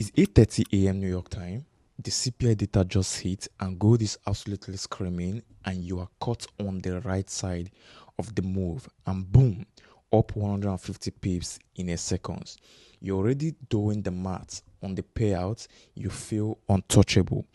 It's 8:30 a.m. New York time. The CPI data just hit and gold is absolutely screaming, and you are caught on the right side of the move, and boom, up 150 pips in a second. You're already doing the math on the payout. You feel untouchable,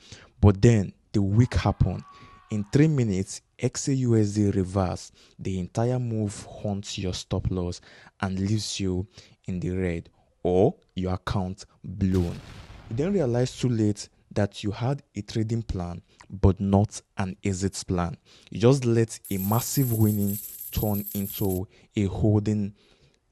but then the week happened. In 3 minutes, XAUSD reverse. The entire move haunts your stop loss and leaves you in the red or your account blown. You then realize too late that you had a trading plan but not an exit plan. You just let a massive winning turn into a holding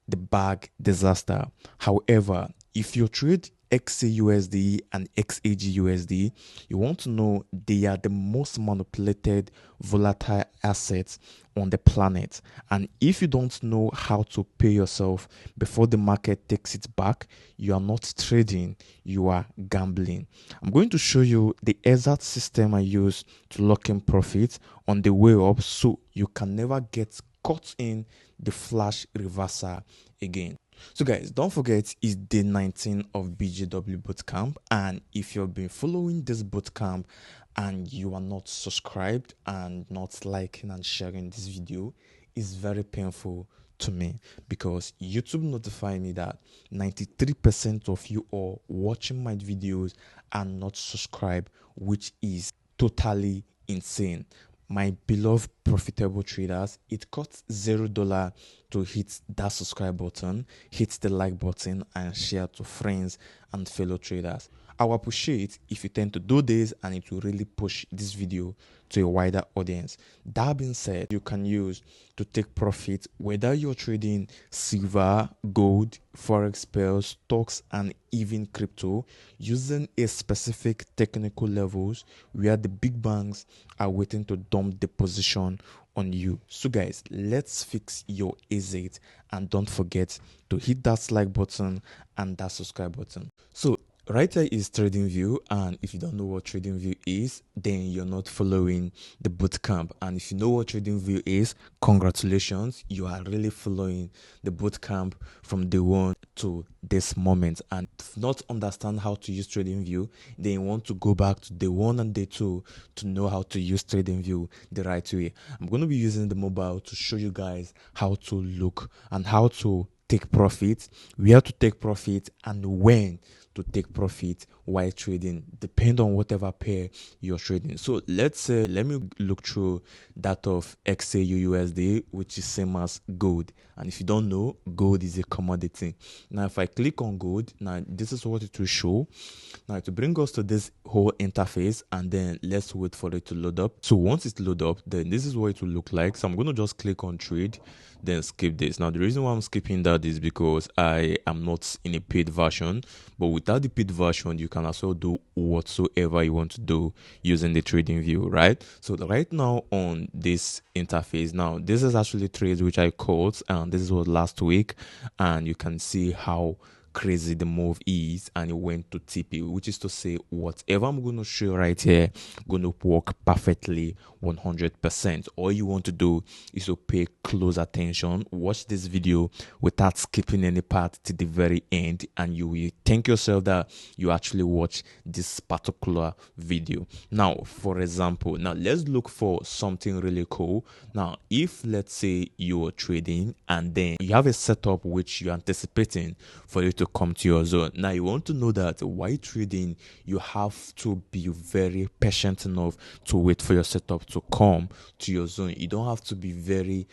the bag disaster. However, if you trade XAUSD and XAGUSD, you want to know they are the most manipulated volatile assets on the planet. And if you don't know how to pay yourself before the market takes it back, you are not trading, you are gambling. I'm going to show you the exact system I use to lock in profit on the way up so you can never get caught in the flash reversal again. So guys, don't forget it's day 19 of BJW bootcamp, and if you've been following this bootcamp and you are not subscribed and not liking and sharing this video, it's very painful to me because YouTube notified me that 93% of you are watching my videos and not subscribed, which is totally insane. My beloved profitable traders, it costs $0 to hit that subscribe button, hit the like button, and share to friends and fellow traders. I will appreciate if you tend to do this, and it will really push this video to a wider audience. That being said, you can use to take profit whether you're trading silver, gold, forex pairs, stocks, and even crypto using a specific technical levels where the big banks are waiting to dump the position on you. So guys, let's fix your exit, and don't forget to hit that like button and that subscribe button. So right here is TradingView, and if you don't know what TradingView is, then you're not following the bootcamp. And if you know what TradingView is, congratulations, you are really following the bootcamp from day one to this moment. And if not understand how to use TradingView, then you want to go back to day one and day two to know how to use TradingView the right way. I'm going to be using the mobile to show you guys how to look and how to take profit, where to take profit, and when to take profit while trading, depend on whatever pair you're trading. So let's say, let me look through that of XAUUSD, which is same as gold. And if you don't know, gold is a commodity. Now if I click on gold, now this is what it will show. Now to bring us to this whole interface, and then let's wait for it to load up. So once it's load up, then this is what it will look like. So I'm going to just click on trade, then skip this. Now the reason why I'm skipping that is because I am not in a paid version, but without the paid version you can also do whatsoever you want to do using the TradingView, right? So right now on this interface, now this is actually trades which I called, and this was last week, and you can see how crazy the move is, and it went to TP, which is to say whatever I'm going to show right here going to work perfectly 100%. All you want to do is to pay close attention, watch this video without skipping any part to the very end, and you will thank yourself that you actually watch this particular video. Now for example, now let's look for something really cool. Now if let's say you're trading and then you have a setup which you're anticipating for you to come to your zone. Now you want to know that while trading you have to be very patient enough to wait for your setup to come to your zone. You don't have to be very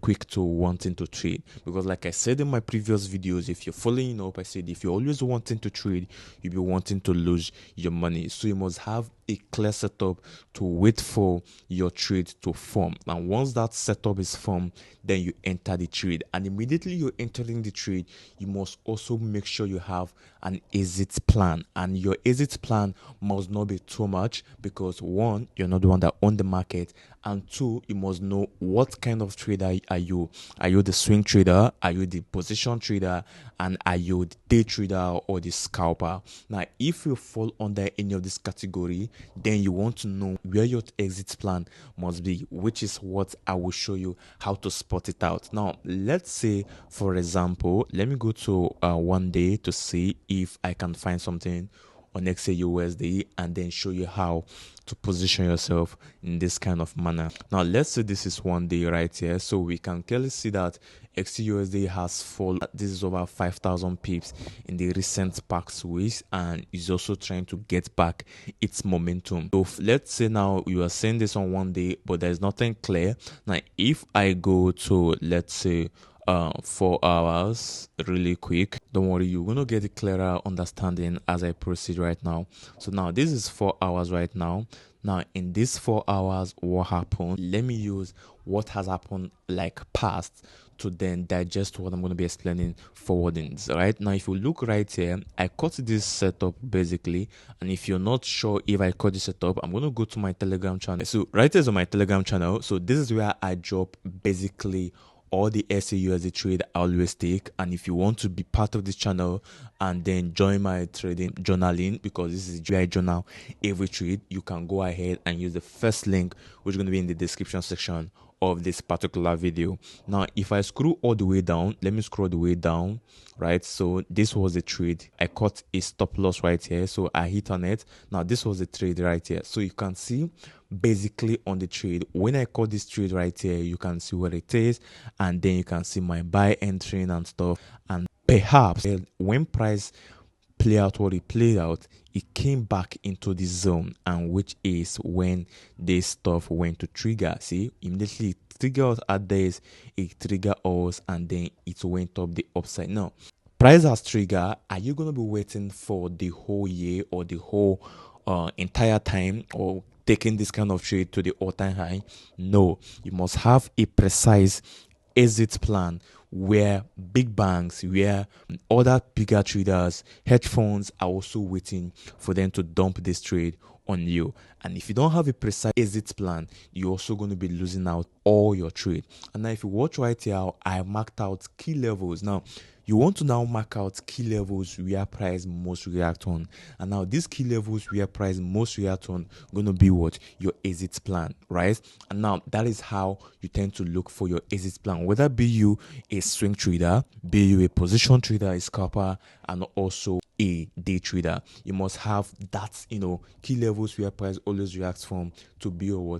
quick to wanting to trade, because like I said in my previous videos, if you're following up, I said if you're always wanting to trade, you'll be wanting to lose your money. So you must have a clear setup to wait for your trade to form, and once that setup is formed, then you enter the trade, and immediately you're entering the trade, you must also make sure you have an exit plan, and your exit plan must not be too much, because one, you're not the one that own the market, and two, you must know what kind of trader are you. Are you the swing trader? Are you the position trader? And are you the day trader or the scalper? Now if you fall under any of this category, then you want to know where your exit plan must be, which is what I will show you how to spot it out. Now let's say for example, let me go to one day to see if I can find something on XAUSD and then show you how to position yourself in this kind of manner. Now let's say this is 1 day right here, so we can clearly see that XAUSD has fallen. This is over 5,000 pips in the recent past weeks and is also trying to get back its momentum. So let's say now you are seeing this on 1 day, but there's nothing clear. Now if I go to, let's say, 4 hours really quick, don't worry, you're gonna get a clearer understanding as I proceed right now. So now this is 4 hours right now. Now in these 4 hours, what happened? Let me use what has happened like past to then digest what I'm going to be explaining forwarding. Right now, if you look right here, I cut this setup basically, and if you're not sure if I cut this setup, I'm going to go to my Telegram channel. So right there's on my Telegram channel. So this is where I drop basically all the SAUSD trade I always take. And if you want to be part of this channel and then join my trading journaling, because this is where I journal every trade, you can go ahead and use the first link, which is going to be in the description section of this particular video. Now if I scroll all the way down, let me scroll the way down, right? So this was the trade. I caught a stop loss right here, so I hit on it. Now this was the trade right here, so you can see basically on the trade, when I caught this trade right here, you can see where it is, and then you can see my buy entering and stuff. And perhaps when price play out what it played out, it came back into the zone, and which is when this stuff went to trigger. See, immediately it triggered at this, it triggered us, and then it went up the upside. Now price has triggered. Are you going to be waiting for the whole year or the whole entire time, or taking this kind of trade to the all-time high? No, you must have a precise exit plan where big banks, where other bigger traders, hedge funds are also waiting for them to dump this trade on you. And if you don't have a precise exit plan, you're also going to be losing out all your trade. And now if you watch right here, I marked out key levels. Now you want to now mark out key levels where price most react on, and now these key levels where price most react on going to be what? Your exit plan, right? And now that is how you tend to look for your exit plan, whether be you a swing trader, be you a position trader, a scalper, and also a day trader. You must have that, key levels where price always reacts from to be your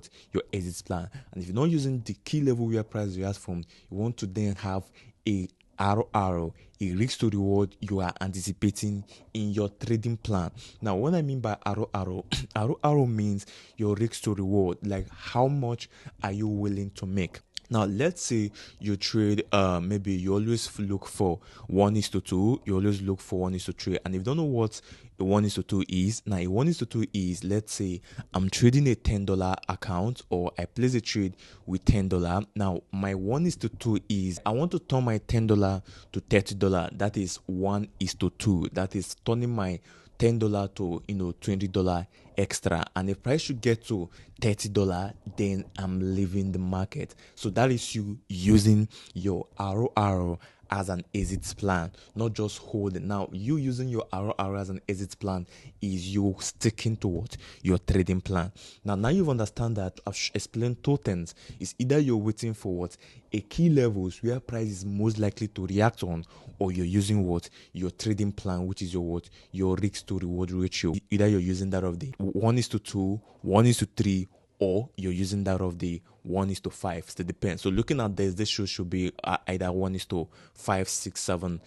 exit plan. And if you're not using the key level where price reacts from, you want to then have a RRO, a risk to reward you are anticipating in your trading plan. Now what I mean by RRO, RRO means your risk to reward, like how much are you willing to make. Now let's say you trade, maybe you always look for 1:2, you always look for 1:3, and if you don't know what a 1:2 is, now a 1:2 is, let's say I'm trading a $10 account, or I place a trade with $10. Now my 1:2 is I want to turn my $10 to $30. That is 1:2. That is turning my $10 to $20 extra, and if price should get to $30, then I'm leaving the market. So that is you using your ROR as an exit plan, not just holding. Now you using your ROR as an exit plan is you sticking to what? Your trading plan. Now you've understand that I've explained two things. It's either you're waiting for what? A key levels where price is most likely to react on, or you're using what? Your trading plan, which is your what? Your risk to reward ratio. Either you're using that of the 1:2, 1:3, or you're using that of the 1:5. So it depends. So looking at this should be either 1:5, 6, 7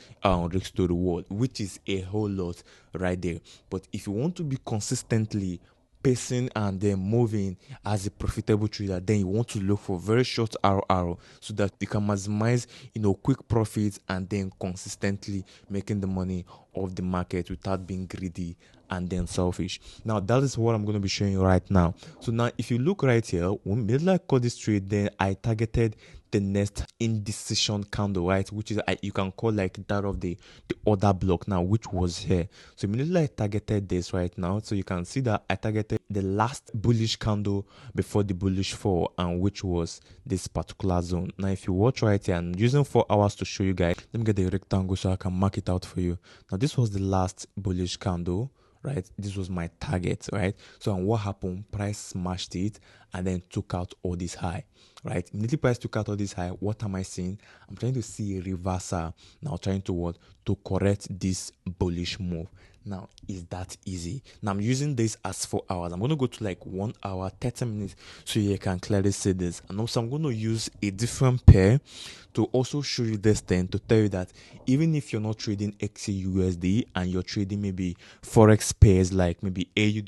risk to reward, which is a whole lot right there. But if you want to be consistently pacing and then moving as a profitable trader, then you want to look for very short ROR so that you can maximize quick profits and then consistently making the money of the market without being greedy and then selfish. Now that is what I'm going to be showing you right now. So now if you look right here, when I caught this trade, then I targeted the next indecision candle, right, which is you can call like that of the order block now, which was here. So immediately I targeted this right now, so you can see that I targeted the last bullish candle before the bullish fall, and which was this particular zone. Now if you watch right here, I'm using 4 hours to show you guys. Let me get the rectangle so I can mark it out for you. Now this was the last bullish candle, right? This was my target, right? So and what happened? Price smashed it and then took out all this high, right? Immediately price took out all this high. What am I seeing? I'm trying to see a reversal now, trying to what? To correct this bullish move. Now, is that easy? Now, I'm using this as 4 hours. I'm going to go to like 1 hour, 30 minutes so you can clearly see this. And also, I'm going to use a different pair to also show you this thing to tell you that even if you're not trading XAUSD and you're trading maybe Forex pairs like maybe AUD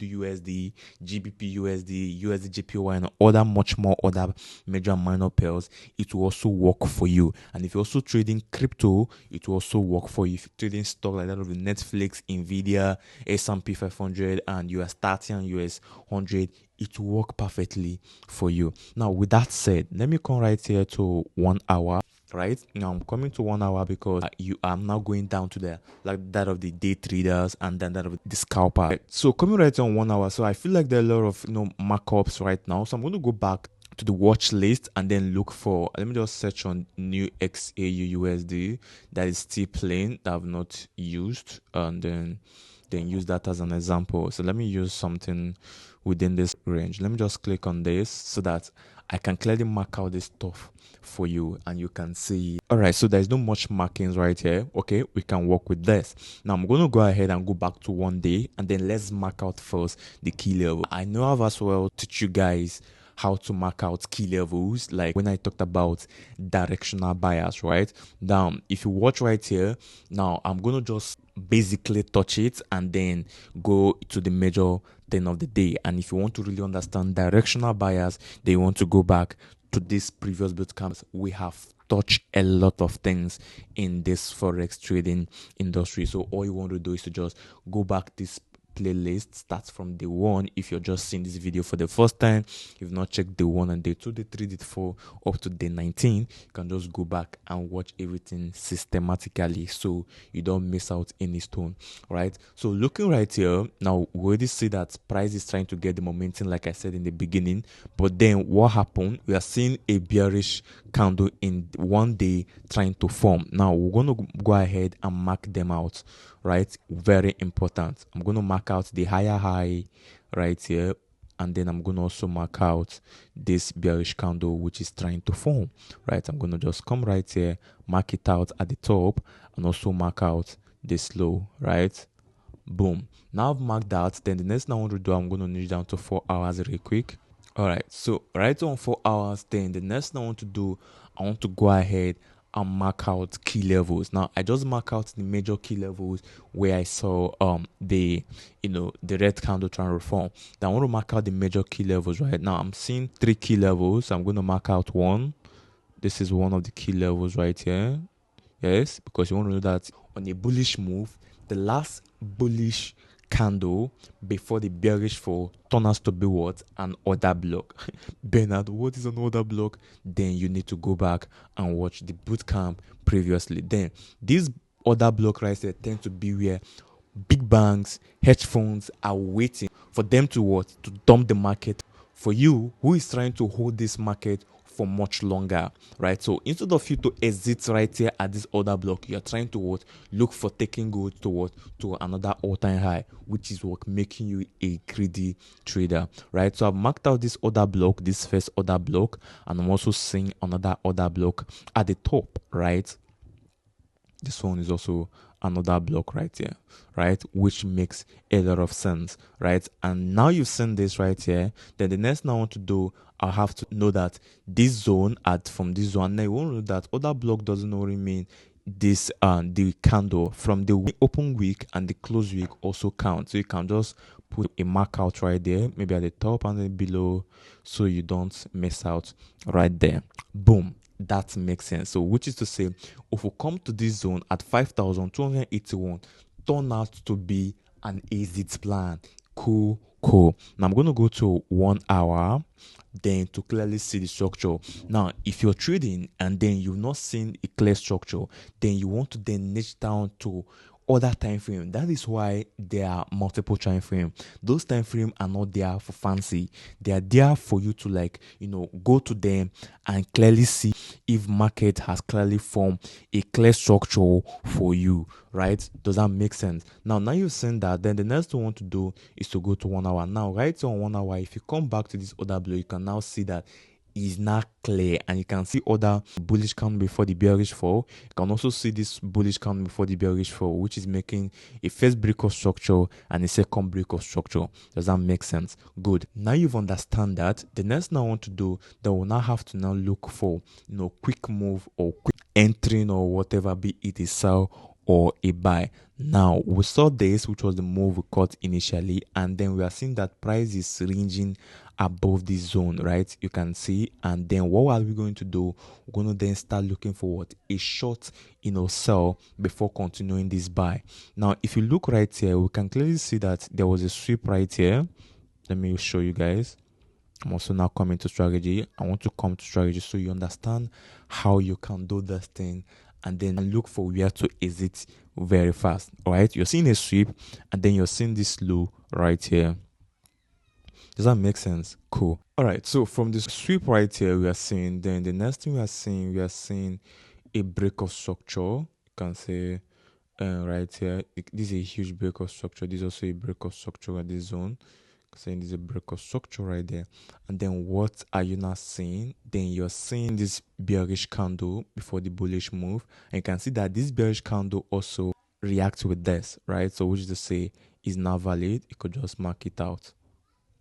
GBP USD JPY, and other much more other major and minor pairs, it will also work for you. And if you're also trading crypto, it will also work for you. If you're trading stock like that of the Netflix, Nvidia, S&P 500, and US 30 and US 100, it will work perfectly for you. Now, with that said, let me come right here to 1 hour. Right now, I'm coming to 1 hour because you are now going down to the like that of the day traders and then that of the scalper. So coming right on 1 hour, so I feel like there are a lot of markups right now. So I'm going to go back to the watch list and then look for. Let me just search on new XAUUSD that is still plain that I've not used, and then use that as an example. So let me use something within this range. Let me just click on this so that I can clearly mark out this stuff for you and you can see. All right, so there's no much markings right here. Okay, we can work with this. Now I'm going to go ahead and go back to 1 day and then let's mark out first the key level. I know I've as well teach you guys how to mark out key levels, like when I talked about directional bias, right? Now, if you watch right here, now I'm going to just basically touch it and then go to the major thing of the day. And if you want to really understand directional bias, then you want to go back to this previous bootcamps. We have touched a lot of things in this forex trading industry. So all you want to do is to just go back this playlist, starts from day 1. If you're just seeing this video for the first time, you've not checked day 1 and day 2, day 3, day 4 up to day 19, you can just go back and watch everything systematically so you don't miss out any stone. Right, so looking right here now, we already see that price is trying to get the momentum like I said in the beginning, but then what happened? We are seeing a bearish candle in 1 day trying to form. Now we're going to go ahead and mark them out. Right, very important. I'm going to mark out the higher high right here, and then I'm going to also mark out this bearish candle which is trying to form. Right, I'm going to just come right here, mark it out at the top, and also mark out this low. Right, boom. Now I've marked that. Then the next thing I want to do, I'm going to niche down to 4 hours real quick. All right, so right on 4 hours, then the next thing I want to do, I want to go ahead and mark out key levels. Now I just mark out the major key levels where I saw the the red candle trying to form. Then I want to mark out the major key levels. Right now I'm seeing 3 key levels. So I'm going to mark out one. This is one of the key levels right here. Yes, because you want to know that on a bullish move, the last bullish candle before the bearish fall turns out to be what? An order block. Bernard, what is an order block? Then you need to go back and watch the bootcamp previously. Then this order block right there tend to be where big banks, hedge funds are waiting for them to what? To dump the market for you who is trying to hold this market for much longer, right? So instead of you to exit right here at this order block, you're trying to what? Look for taking gold to what? To another all-time high, which is what making you a greedy trader, right? So I've marked out this order block, this first order block, and I'm also seeing another order block at the top, right? This one is also another block right here, right, which makes a lot of sense, right? And now you've seen this right here, then the next thing I want to do, I have to know that this zone from this zone, now you won't know that other block doesn't only mean this the candle from the open week and the close week also count. So you can just put a mark out right there, maybe at the top and then below, so you don't miss out right there. Boom. That makes sense. So which is to say, if we come to this zone at 5,281, turn out to be an exit plan. Cool. Now I'm going to go to 1 hour then to clearly see the structure. Now if you're trading and then you've not seen a clear structure, then you want to then niche down to other time frame. That is why there are multiple time frame. Those time frame are not there for fancy. They are there for you to go to them and clearly see if market has clearly formed a clear structure for you, right? Does that make sense? Now you've seen that, then the next thing you want to do is to go to 1 hour. Now right on 1 hour, if you come back to this other blow, you can now see that is not clear, and you can see other bullish candle before the bearish fall. You can also see this bullish candle before the bearish fall, which is making a first break of structure and a second break of structure. Does that make sense? Good. Now you've understand that. The next thing I want to do, that will now have to now look for quick move or quick entering or whatever, be it a sell or a buy. Now we saw this, which was the move we caught initially, and then we are seeing that price is ranging above this zone, right? You can see. And then what are we going to do? We're going to then start looking for what? A short sell before continuing this buy. Now if you look right here, we can clearly see that there was a sweep right here. Let me show you guys. I'm also now coming to strategy. I want to come to strategy so you understand how you can do this thing and then look for where to exit very fast. All right, you're seeing a sweep and then you're seeing this low right here. Does that make sense? Cool. All right, so from this sweep right here, we are seeing, then the next thing we are seeing a break of structure. You can say right here, this is a huge break of structure. This is also a break of structure at this zone. Saying there's a break of structure right there. And then what are you not seeing? Then you're seeing this bearish candle before the bullish move, and you can see that this bearish candle also reacts with this, right? So which is to say is not valid. You could just mark it out.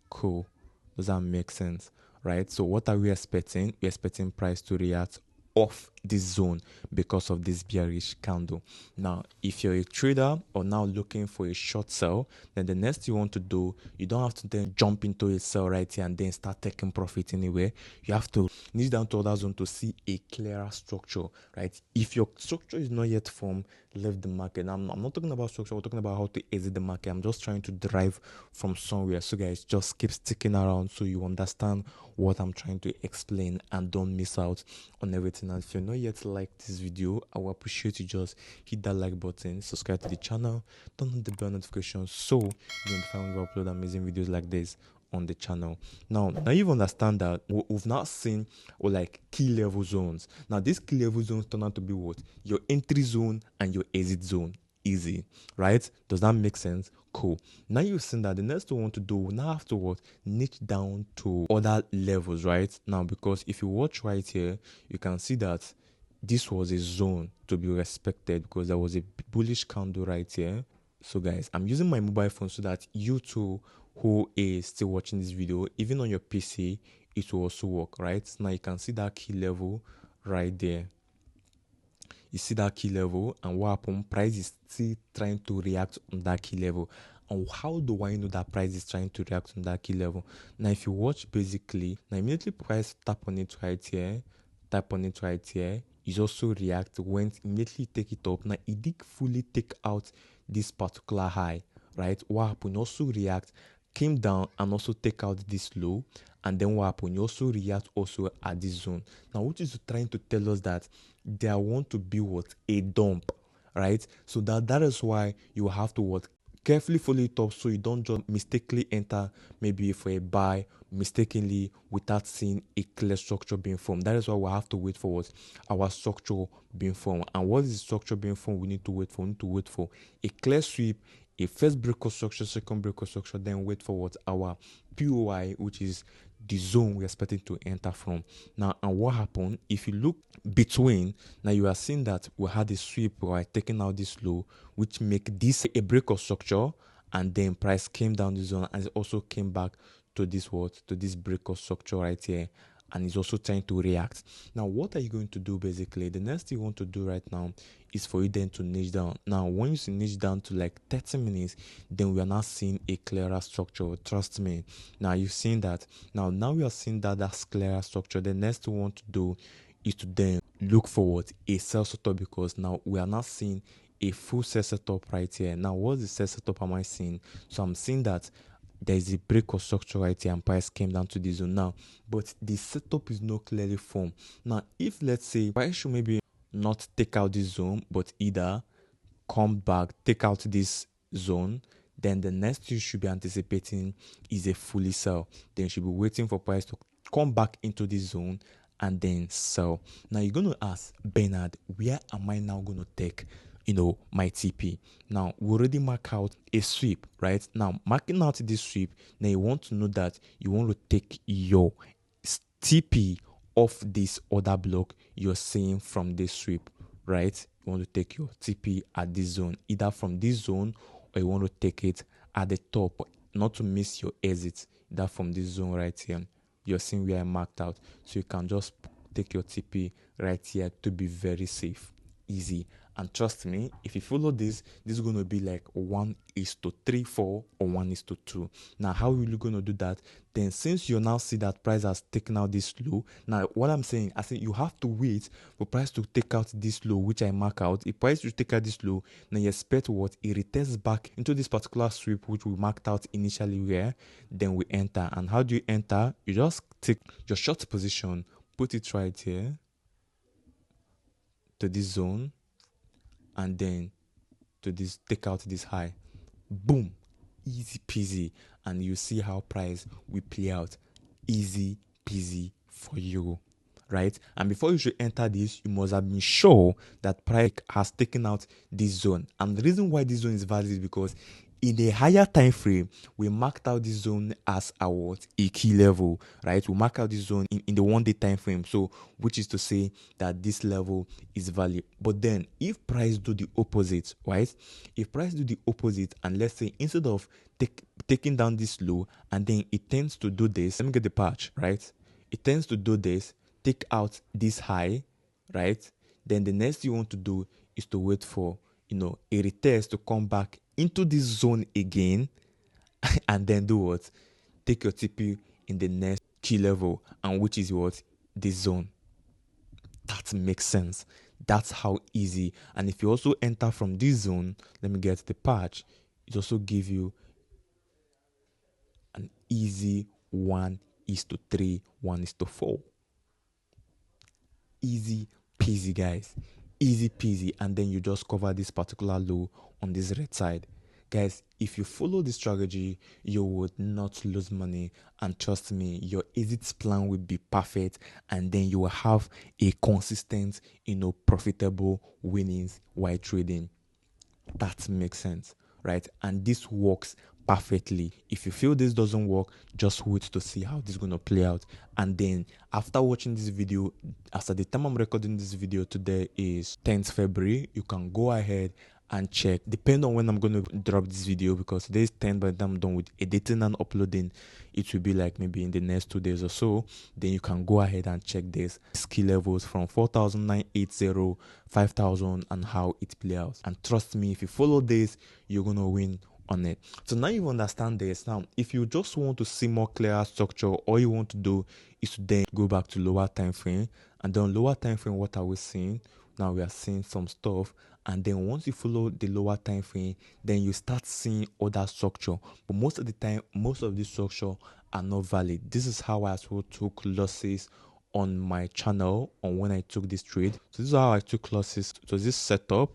Cool. Does that make sense? Right? So what are we expecting? We're expecting price to react off this zone because of this bearish candle. Now if you're a trader or now looking for a short sell, then the next you want to do, you don't have to then jump into a sell right here and then start taking profit anywhere. You have to niche down to other zone to see a clearer structure, right? If your structure is not yet formed, leave the market. I'm not talking about structure, we're talking about how to exit the market. I'm just trying to derive from somewhere. So guys, just keep sticking around so you understand what I'm trying to explain and don't miss out on everything. And if you're not yet liked this video, I will appreciate you just hit that like button, subscribe to the channel, turn on the bell notifications so you notify when we upload amazing videos like this on the channel. Now you understand that we've not seen like key level zones. Now these key level zones turn out to be what? Your entry zone and your exit zone. Easy, right? Does that make sense? Cool. Now you've seen that the next thing we want to do, we now have to what? Niche down to other levels, right? Now because if you watch right here, you can see that this was a zone to be respected because there was a bullish candle right here. So guys, I'm using my mobile phone so that you too who is still watching this video, even on your PC, it will also work, right? Now you can see that key level right there. You see that key level, and what happened? Price is still trying to react on that key level. And how do I know that price is trying to react on that key level? Now if you watch, basically, now immediately price tap on it right here, tap on it right here, it also react, went immediately take it up. Now it did fully take out this particular high, right? What happened? Also react, came down and also take out this low, and then what happened? You also react also at this zone. Now which is trying to tell us that there want to be what? A dump, right? So that is why you have to what? Carefully follow it up so you don't just mistakenly enter maybe for a buy mistakenly without seeing a clear structure being formed. That is why we have to wait for what? Our structure being formed. And what is the structure being formed? We need to wait for a clear sweep, a first break of structure, second break of structure, then wait for what? Our POI, which is the zone we're expecting to enter from. Now, and what happened? If you look between, now you are seeing that we had a sweep by taking out this low, which make this a break of structure, and then price came down the zone and it also came back to this what? To this break of structure right here, and it's also trying to react. Now what are you going to do? Basically the next thing you want to do right now is for you then to niche down. Now when you niche down to like 30 minutes, then we are now seeing a clearer structure. Trust me. Now you've seen that. Now we are seeing that that's clearer structure. The next thing we want to do is to then look forward a sell setup, because now we are not seeing a full sell setup right here. Now what's the sell setup am I seeing? So I'm seeing that there is a break of structure right here and price came down to the zone now, but the setup is not clearly formed. Now if let's say price should maybe not take out this zone but either come back, take out this zone, then the next you should be anticipating is a fully sell. Then you should be waiting for price to come back into this zone and then sell. Now you're going to ask, Bernard, where am I now going to take my TP? Now we already mark out a sweep, right? Now marking out this sweep, now you want to know that you want to take your TP off this order block you're seeing from this sweep, right? You want to take your TP at this zone, either from this zone or you want to take it at the top, not to miss your exit, that from this zone right here. You're seeing where I marked out, so you can just take your TP right here to be very safe. Easy. And trust me, if you follow this is going to be like 1:3-4 or 1:2. Now, how are you going to do that? Then, since you now see that price has taken out this low, now what I'm saying, I think you have to wait for price to take out this low, which I mark out. If price to take out this low, then you expect what? It returns back into this particular sweep, which we marked out initially where, then we enter. And how do you enter? You just take your short position, put it right here to this zone, and then to this, take out this high. Boom, easy peasy. And you see how price will play out. Easy peasy for you, right? And before you should enter this, you must have been sure that price has taken out this zone. And the reason why this zone is valid is because in a higher time frame, we marked out this zone as a key level, right? We mark out this zone in the 1 day time frame, so which is to say that this level is valid. But then if price do the opposite, right? If price do the opposite, and let's say instead of taking down this low, and then it tends to do this, let me get the patch, right? It tends to do this, take out this high, right? Then the next thing you want to do is to wait for, a retest to come back into this zone again, and then do what? Take your TP in the next key level, and which is what? This zone. That makes sense. That's how easy. And if you also enter from this zone, let me get the patch, it also give you an easy 1:3, 1:4. Easy peasy, guys. Easy peasy. And then you just cover this particular low on this red side. Guys, if you follow this strategy, you would not lose money, and trust me, your exit plan will be perfect, and then you will have a consistent, profitable winnings while trading. That makes sense, right? And this works perfectly. If you feel this doesn't work, just wait to see how this is going to play out. And then after watching this video, as at the time I'm recording this video, today is 10th February, you can go ahead and check, depending on when I'm going to drop this video, because today is 10, by the time I'm done with editing and uploading, it will be like maybe in the next 2 days or so. Then you can go ahead and check this key levels from 4,980, 5,000, and how it plays out. And trust me, if you follow this, you're going to win on it. So now you understand this. Now, if you just want to see more clear structure, all you want to do is to then go back to lower time frame, and then lower time frame, what are we seeing? Now we are seeing some stuff, and then once you follow the lower time frame, then you start seeing other structure. But most of the time, most of these structure are not valid. This is how I as well took losses on my channel on when I took this trade. So this is how I took losses. It was this setup,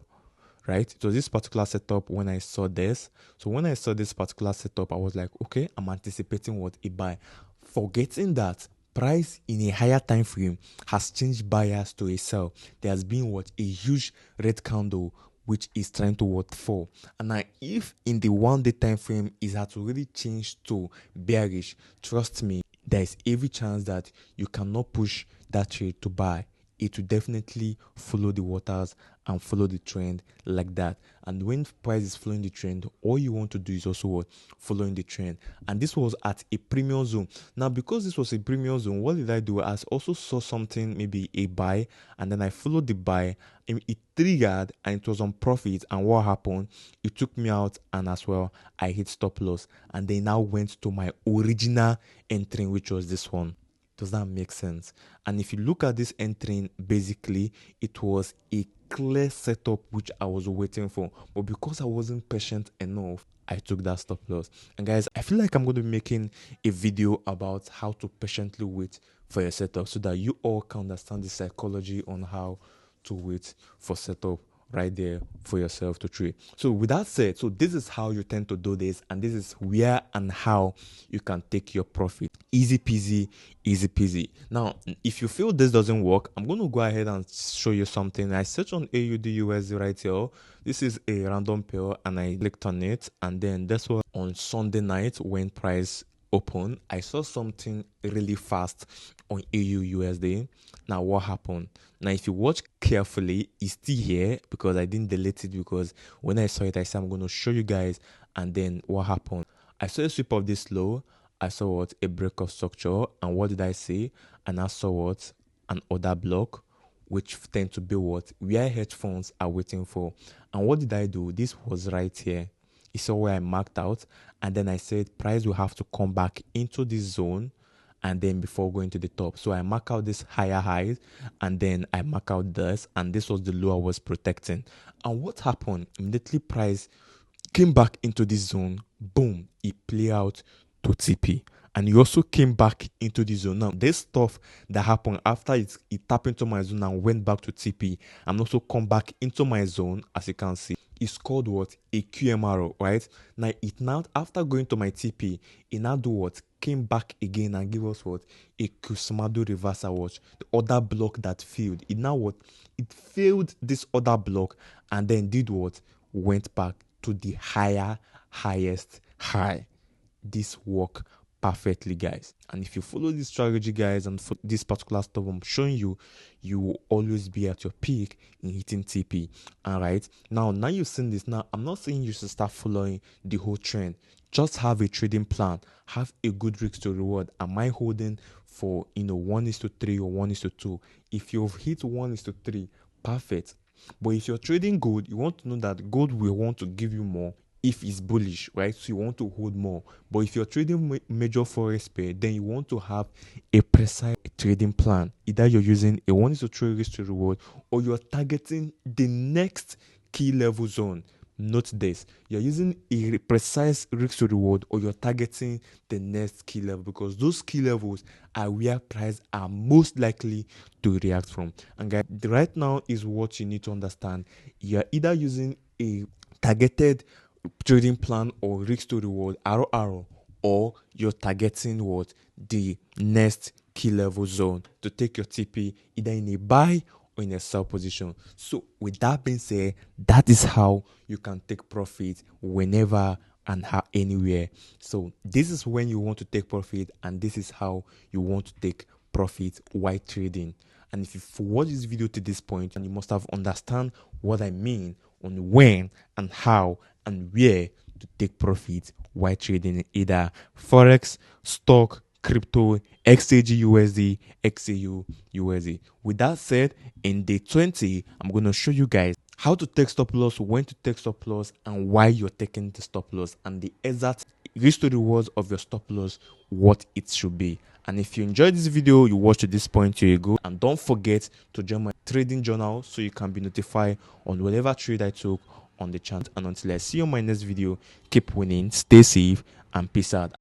right? It was this particular setup when I saw this. So when I saw this particular setup, I was like, okay, I'm anticipating what? A buy. Forgetting that price in a higher time frame has changed bias to a sell. There has been what? A huge red candle which is trying to what? Fall. And now if in the 1 day time frame it has already changed to bearish, trust me, there is every chance that you cannot push that trade to buy. It will definitely follow the waters and follow the trend like that. And when price is following the trend, all you want to do is also what? Following the trend. And this was at a premium zone. Now, because this was a premium zone, what did I do? I also saw something, maybe a buy, and then I followed the buy. It triggered and it was on profit. And what happened? It took me out, and as well, I hit stop loss. And they now went to my original entry, which was this one. Does that make sense? And if you look at this entering, basically it was a clear setup which I was waiting for, but because I wasn't patient enough, I took that stop loss. And guys, I feel like I'm going to be making a video about how to patiently wait for your setup, so that you all can understand the psychology on how to wait for setup right there for yourself to trade. So with that said, so this is how you tend to do this, and this is where and how you can take your profit. Easy peasy, easy peasy. Now, if you feel this doesn't work, I'm going to go ahead and show you something. I searched on AUD right here. This is a random pair, and I clicked on it, and then that's what on Sunday night when price open, I saw something really fast on AUUSD. Now what happened? Now if you watch carefully, it's still here because I didn't delete it, because when I saw it I said I'm going to show you guys. And then what happened? I saw a sweep of this low. I saw what? A break of structure. And what did I say? And I saw what? An order block, which tend to be what? Where hedge funds are waiting for. And what did I do? This was right here. You saw where I marked out. And then I said price will have to come back into this zone, and then before going to the top. So I mark out this higher highs, and then I mark out this, and this was the low I was protecting. And what happened? Immediately price came back into this zone. Boom, it play out to TP. And he also came back into the zone. Now, this stuff that happened after it tapped into my zone and went back to TP, and also come back into my zone, as you can see. It's called what? A QMRO, right? Now, it now, after going to my TP, it now do what? Came back again and give us what? A Kusumado reversal watch. The other block that failed. It now what? It failed this other block and then did what? Went back to the highest high. This work perfectly, guys. And if you follow this strategy, guys, and for this particular stuff I'm showing you, you will always be at your peak in hitting TP. All right, now you've seen this. Now I'm not saying you should start following the whole trend. Just have a trading plan, have a good risk to reward. Am I holding for 1:3 or 1:2? If you've hit 1:3, perfect. But if you're trading gold, you want to know that gold will want to give you more if it's bullish, right? So you want to hold more. But if you're trading major forex pair, then you want to have a precise trading plan. Either you're using a 1:3 risk to reward, or you're targeting the next key level zone. Note this: you're using a precise risk to reward, or you're targeting the next key level, because those key levels are where price are most likely to react from. And guys, right now is what you need to understand. You're either using a targeted trading plan or risk to reward, arrow, or you're targeting what? The next key level zone to take your TP either in a buy or in a sell position. So with that being said, that is how you can take profit whenever and how anywhere. So this is when you want to take profit, and this is how you want to take profit while trading. And if you've watched this video to this point, and you must have understand what I mean on when and how and where to take profit while trading in either forex, stock, crypto, XAG USD, XAU USD. With that said, in day 20, I'm going to show you guys how to take stop loss, when to take stop loss, and why you're taking the stop loss, and the exact risk to rewards of your stop loss, what it should be. And if you enjoyed this video, you watched to this point, here you go. And don't forget to join my trading journal so you can be notified on whatever trade I took on the channel. And until I see you on my next video, keep winning, stay safe, and peace out.